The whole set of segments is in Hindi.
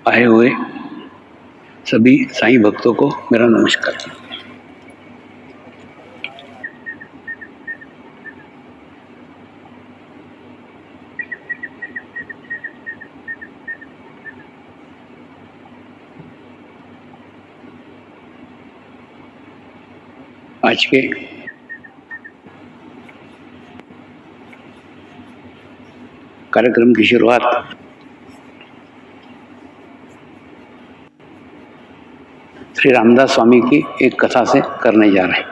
आए हुए सभी साईं भक्तों को मेरा नमस्कार। आज के कार्यक्रम की शुरुआत श्री रामदास स्वामी की एक कथा से करने जा रहे हैं।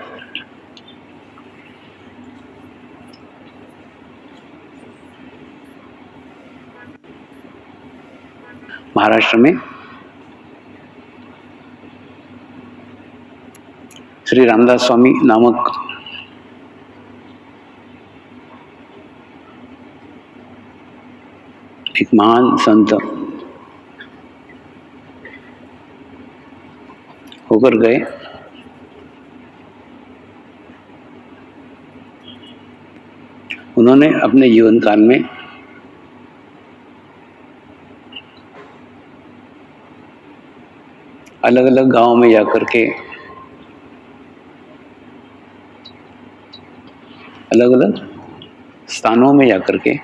महाराष्ट्र में श्री रामदास स्वामी नामक एक महान संत होकर गए। उन्होंने अपने जीवन काल में अलग अलग गांवों में जाकर के अलग अलग स्थानों में जाकर के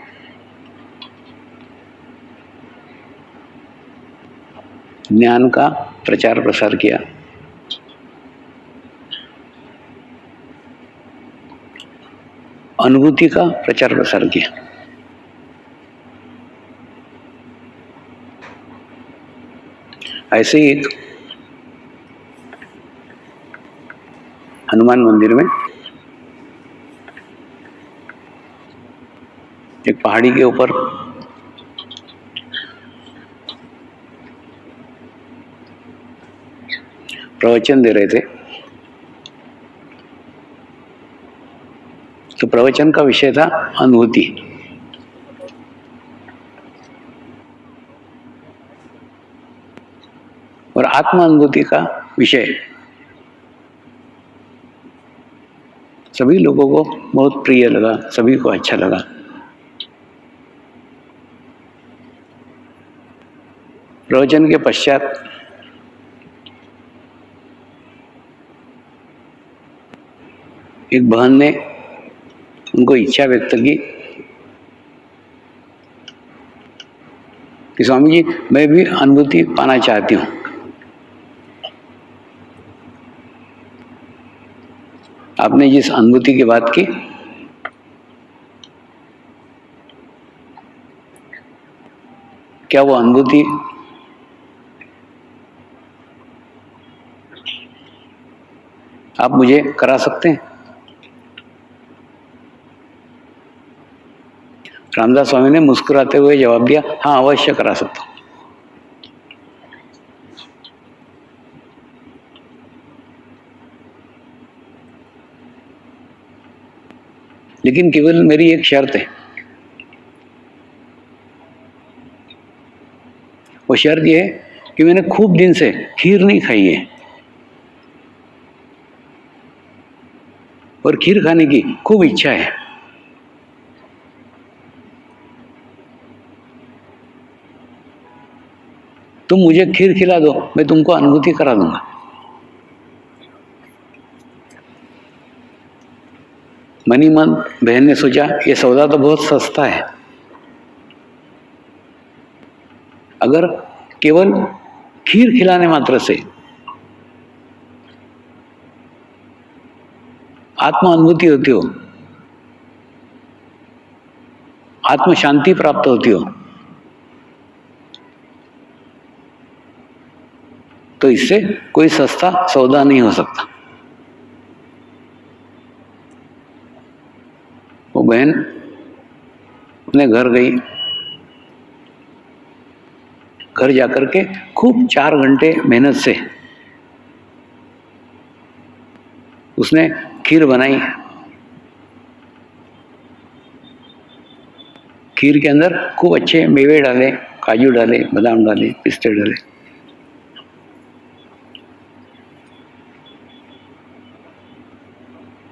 ज्ञान का प्रचार प्रसार किया। अनुभूति का प्रचार प्रसार किया। ऐसे ही एक हनुमान मंदिर में एक पहाड़ी के ऊपर प्रवचन दे रहे थे। तो प्रवचन का विषय था अनुभूति। और आत्म अनुभूति का विषय सभी लोगों को बहुत प्रिय लगा, सभी को अच्छा लगा। प्रवचन के पश्चात एक बहन ने उनको इच्छा व्यक्त की कि स्वामी जी, मैं भी अनुभूति पाना चाहती हूँ। आपने जिस अनुभूति की बात की, क्या वो अनुभूति आप मुझे करा सकते हैं? रामदास स्वामी ने मुस्कुराते हुए जवाब दिया, हाँ, अवश्य करा सकता हूं। लेकिन केवल मेरी एक शर्त है। वो शर्त ये है कि मैंने खूब दिन से खीर नहीं खाई है और खीर खाने की खूब इच्छा है। तुम मुझे खीर खिला दो, मैं तुमको अनुभूति करा दूंगा। मनी मन बहन ने सोचा, ये सौदा तो बहुत सस्ता है। अगर केवल खीर खिलाने मात्र से आत्म अनुभूति होती हो, आत्म शांति प्राप्त होती हो, तो इससे कोई सस्ता सौदा नहीं हो सकता। वो बहन अपने घर गई। घर जाकर के खूब 4 घंटे मेहनत से उसने खीर बनाई। खीर के अंदर खूब अच्छे मेवे डाले, काजू डाले, बादाम डाले, पिस्ते डाले।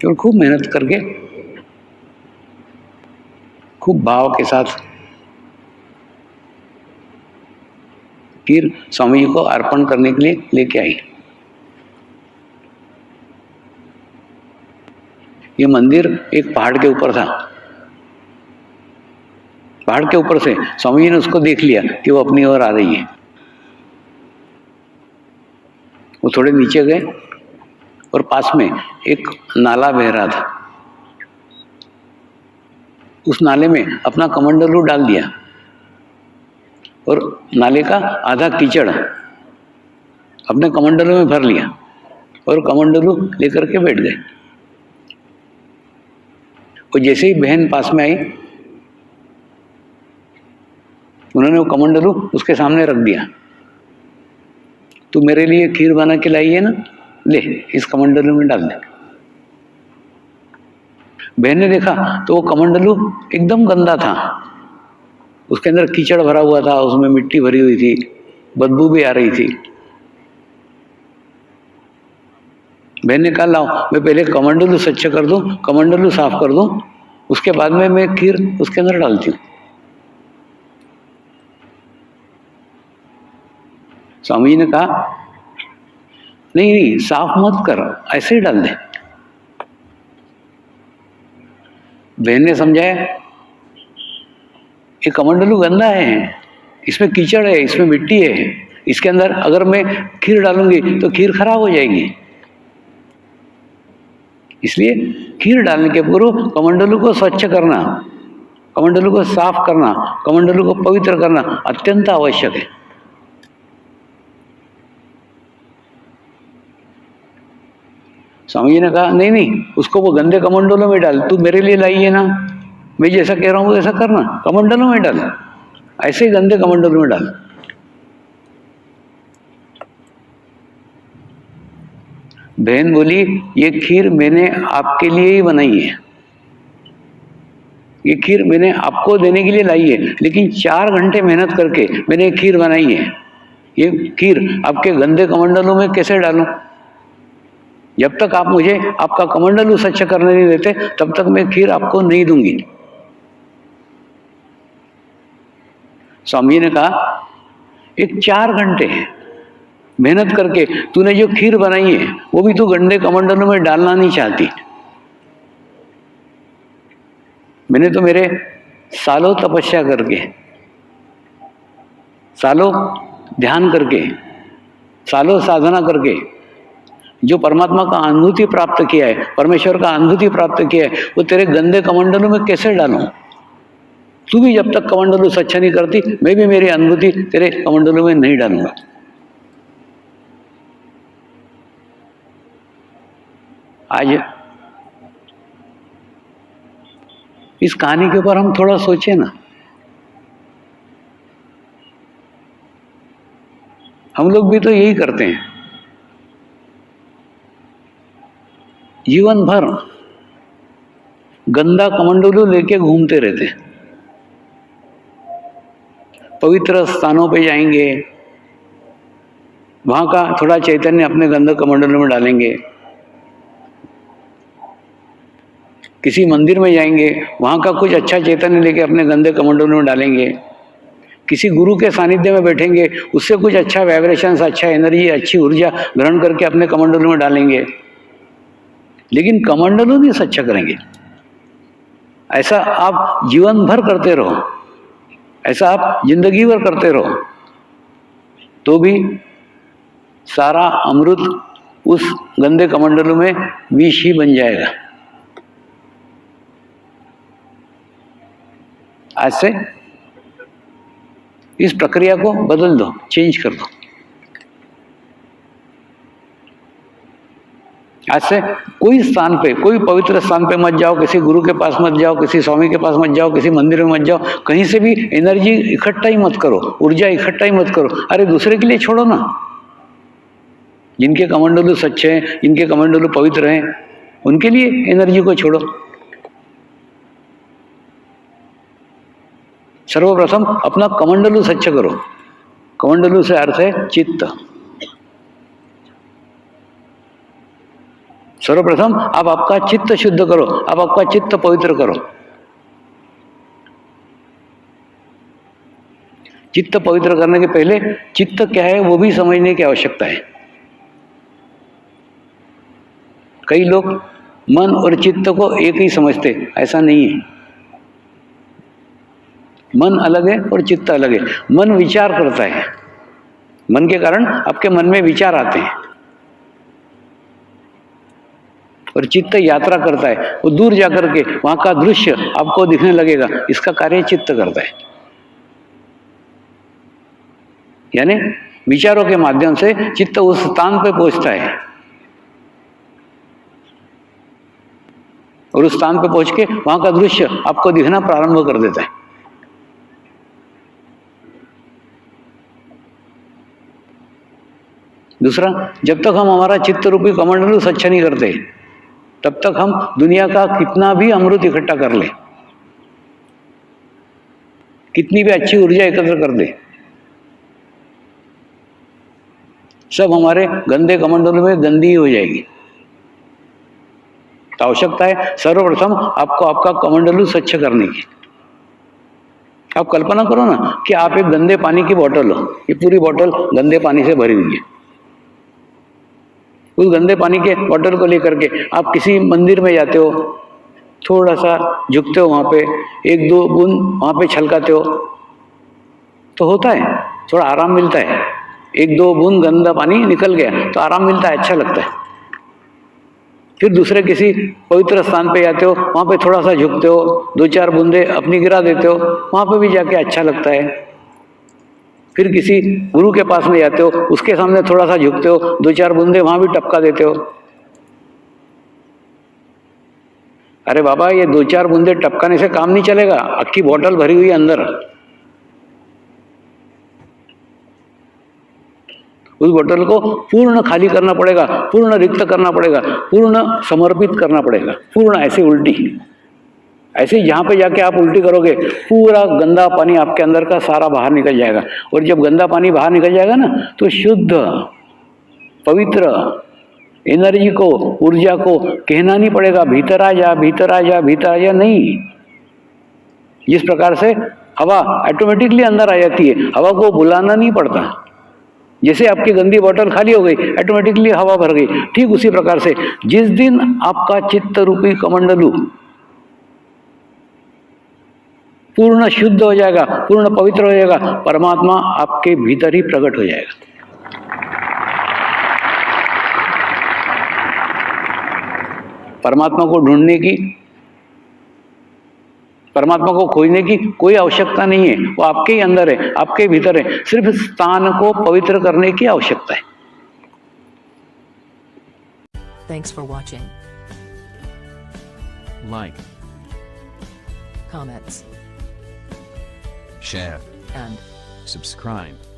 और खूब मेहनत करके खूब भाव के साथ खीर स्वामी जी को अर्पण करने के लिए लेके आई। ये मंदिर एक पहाड़ के ऊपर था। पहाड़ के ऊपर से स्वामी जी ने उसको देख लिया कि वो अपनी ओर आ रही है। वो थोड़े नीचे गए और पास में एक नाला बह रहा था। उस नाले में अपना कमंडलू डाल दिया और नाले का आधा कीचड़ अपने कमंडलू में भर लिया और कमंडलू लेकर के बैठ गए। और जैसे ही बहन पास में आई, उन्होंने वो कमंडलू उसके सामने रख दिया। तू मेरे लिए खीर बना के लाई है ना, ले इस कमंडलू में डाल दे। बहन ने देखा तो वो कमंडलू एकदम गंदा था, उसके अंदर कीचड़ भरा हुआ था, उसमें मिट्टी भरी हुई थी, बदबू भी आ रही थी। बहन ने कहा लाओ मैं पहले कमंडलू स्वच्छ कर दूं, कमंडलू साफ कर दूं, उसके बाद में मैं खीर उसके अंदर डालती हूँ। स्वामी जी ने कहा नहीं नहीं साफ मत कर, ऐसे ही डाल दे। बहन ने समझाया ये कमंडलू गंदा है, इसमें कीचड़ है, इसमें मिट्टी है, इसके अंदर अगर मैं खीर डालूंगी तो खीर खराब हो जाएगी। इसलिए खीर डालने के पूर्व कमंडलू को स्वच्छ करना, कमंडलू को साफ करना, कमंडलू को पवित्र करना अत्यंत आवश्यक है। स्वामी जी ने कहा नहीं नहीं उसको वो गंदे कमंडलों में डाल, तू मेरे लिए लाई है ना, मैं जैसा कह रहा हूं वैसा करना, कमंडलों में डाल, ऐसे ही गंदे कमंडलों में डाल। बहन बोली ये खीर मैंने आपके लिए ही बनाई है, ये खीर मैंने आपको देने के लिए लाई है, लेकिन 4 घंटे मेहनत करके मैंने खीर बनाई है। ये खीर आपके गंदे कमंडलों में कैसे डालूं? जब तक आप मुझे आपका कमंडलू स्वच्छ करने नहीं देते तब तक मैं खीर आपको नहीं दूंगी। स्वामी ने कहा एक 4 घंटे मेहनत करके तूने जो खीर बनाई है वो भी तू गंदे कमंडलों में डालना नहीं चाहती। मैंने तो मेरे सालों तपस्या करके, सालों ध्यान करके, सालों साधना करके जो परमात्मा का अनुभूति प्राप्त किया है, परमेश्वर का अनुभूति प्राप्त किया है, वो तेरे गंदे कमंडलों में कैसे डालूं? तू भी जब तक कमंडलू स्वच्छ नहीं करती मैं भी मेरी अनुभूति तेरे कमंडलों में नहीं डालूंगा। आज इस कहानी के ऊपर हम थोड़ा सोचें ना। हम लोग भी तो यही करते हैं, जीवन भर गंदा कमंडलू लेके घूमते रहते हैं। पवित्र स्थानों पे जाएंगे, वहां का थोड़ा चैतन्य अपने गंदे कमंडलों में डालेंगे। किसी मंदिर में जाएंगे, वहां का कुछ अच्छा चैतन्य लेके अपने गंदे कमंडलों में डालेंगे। किसी गुरु के सानिध्य में बैठेंगे, उससे कुछ अच्छा वाइब्रेशंस, अच्छा एनर्जी, अच्छी ऊर्जा ग्रहण करके अपने कमंडलों में डालेंगे, लेकिन कमंडलू नहीं स्वच्छ करेंगे। ऐसा आप जीवन भर करते रहो, ऐसा आप जिंदगी भर करते रहो, तो भी सारा अमृत उस गंदे कमंडलू में विष ही बन जाएगा। आज से इस प्रक्रिया को बदल दो, चेंज कर दो। आज से कोई स्थान पे, कोई पवित्र स्थान पे मत जाओ, किसी गुरु के पास मत जाओ, किसी स्वामी के पास मत जाओ, किसी मंदिर में मत जाओ, कहीं से भी एनर्जी इकट्ठा ही मत करो, ऊर्जा इकट्ठा ही मत करो। अरे दूसरे के लिए छोड़ो ना, जिनके कमंडलू सच्चे हैं, जिनके कमंडलू पवित्र हैं, उनके लिए एनर्जी को छोड़ो। सर्वप्रथम अपना कमंडलू स्वच्छ करो। कमंडलू से अर्थ है चित्त। सर्वप्रथम आप आपका चित्त शुद्ध करो, आप आपका चित्त पवित्र करो। चित्त पवित्र करने के पहले चित्त क्या है वो भी समझने की आवश्यकता है। कई लोग मन और चित्त को एक ही समझते, ऐसा नहीं है। मन अलग है और चित्त अलग है। मन विचार करता है, मन के कारण आपके मन में विचार आते हैं, और चित्त यात्रा करता है, वो दूर जाकर के वहां का दृश्य आपको दिखने लगेगा, इसका कार्य चित्त करता है। यानी विचारों के माध्यम से चित्त उस स्थान पे पहुंचता है, और उस स्थान पे पहुंच के वहां का दृश्य आपको दिखना प्रारंभ कर देता है। दूसरा, जब तक हम हमारा चित्त रूपी कमंडलू स्वच्छ नहीं करते, तब तक हम दुनिया का कितना भी अमृत इकट्ठा कर ले, कितनी भी अच्छी ऊर्जा एकत्र कर दे, सब हमारे गंदे कमंडल में गंदी ही हो जाएगी। तो आवश्यकता है सर्वप्रथम आपको आपका कमंडलू स्वच्छ करने की। आप कल्पना करो ना कि आप एक गंदे पानी की बोतल हो, ये पूरी बोतल गंदे पानी से भरी हुई है। उस गंदे पानी के बोतल को लेकर के आप किसी मंदिर में जाते हो, थोड़ा सा झुकते हो, वहां पे एक दो बूंद वहां पे छलकाते हो, तो होता है थोड़ा आराम मिलता है। एक दो बूंद गंदा पानी निकल गया तो आराम मिलता है, अच्छा लगता है। फिर दूसरे किसी पवित्र स्थान पे जाते हो, वहां पे थोड़ा सा झुकते हो, दो चार बूंदे अपनी गिरा देते हो, वहां पे भी जाके अच्छा लगता है। फिर किसी गुरु के पास में जाते हो, उसके सामने थोड़ा सा झुकते हो, दो चार बूंदे वहां भी टपका देते हो। अरे बाबा, ये दो चार बूंदे टपकाने से काम नहीं चलेगा, अक्की बोतल भरी हुई है अंदर। उस बोतल को पूर्ण खाली करना पड़ेगा, पूर्ण रिक्त करना पड़ेगा, पूर्ण समर्पित करना पड़ेगा, पूर्ण ऐसे उल्टी। ऐसे जहां पे जाके आप उल्टी करोगे, पूरा गंदा पानी आपके अंदर का सारा बाहर निकल जाएगा। और जब गंदा पानी बाहर निकल जाएगा ना, तो शुद्ध पवित्र एनर्जी को, ऊर्जा को कहना नहीं पड़ेगा भीतर आ जा, भीतर आ जा, भीतर आ जा, नहीं। जिस प्रकार से हवा ऑटोमेटिकली अंदर आ जाती है, हवा को बुलाना नहीं पड़ता। जैसे आपकी गंदी बोतल खाली हो गई, ऑटोमेटिकली हवा भर गई, ठीक उसी प्रकार से जिस दिन आपका चित्त रूपी कमंडलू पूर्ण शुद्ध हो जाएगा, पूर्ण पवित्र हो जाएगा, परमात्मा आपके भीतर ही प्रकट हो जाएगा। परमात्मा को ढूंढने की, परमात्मा को खोजने की कोई आवश्यकता नहीं है, वो आपके ही अंदर है, आपके भीतर है। सिर्फ स्थान को पवित्र करने की आवश्यकता है। Thanks for watching. Like, Comments share, and subscribe.